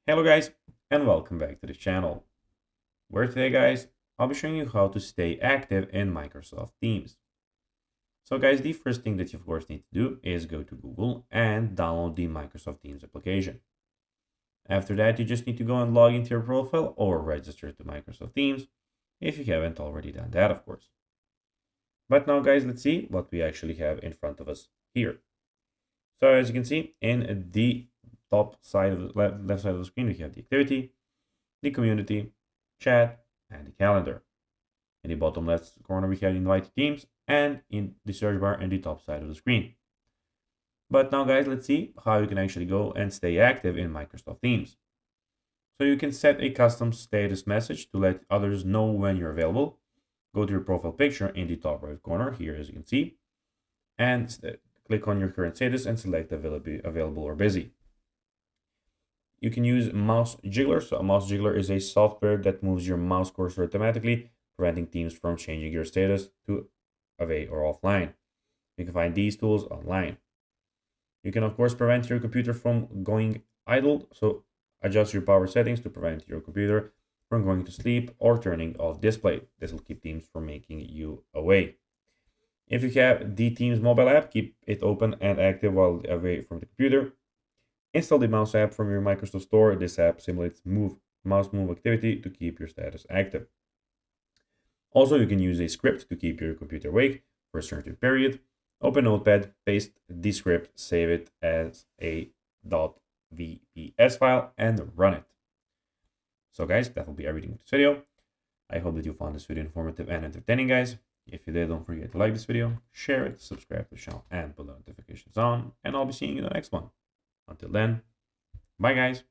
Hello guys, and welcome back to the channel, where today guys, I'll be showing you how to stay active in Microsoft Teams. So guys, the first thing that you of course need to do is go to Google and download the Microsoft Teams application. After that, you just need to go and log into your profile or register to Microsoft Teams, if you haven't already done that of course. But now guys, let's see what we actually have in front of us here. So as you can see, in the top side of the left side of the screen, we have the activity, the community, chat, and the calendar. In the bottom left corner, we have invited teams, and in the search bar in the top side of the screen. But now, guys, let's see how you can actually go and stay active in Microsoft Teams. So you can set a custom status message to let others know when you're available. Go to your profile picture in the top right corner here, as you can see, and click on your current status and select available or busy. You can use mouse jiggler. So a mouse jiggler is a software that moves your mouse cursor automatically, preventing Teams from changing your status to away or offline. You can find these tools online. You can of course prevent your computer from going idle. So adjust your power settings to prevent your computer from going to sleep or turning off display. This will keep Teams from making you away. If you have the Teams mobile app, keep it open and active while away from the computer. Install the mouse app from your Microsoft Store. This app simulates mouse move activity to keep your status active. Also, you can use a script to keep your computer awake for a certain period. Open Notepad, paste the script, save it as a .vps file, and run it. So guys, that will be everything with this video. I hope that you found this video informative and entertaining, guys. If you did, don't forget to like this video, share it, subscribe to the channel, and put the notifications on, and I'll be seeing you in the next one. Until then, bye guys.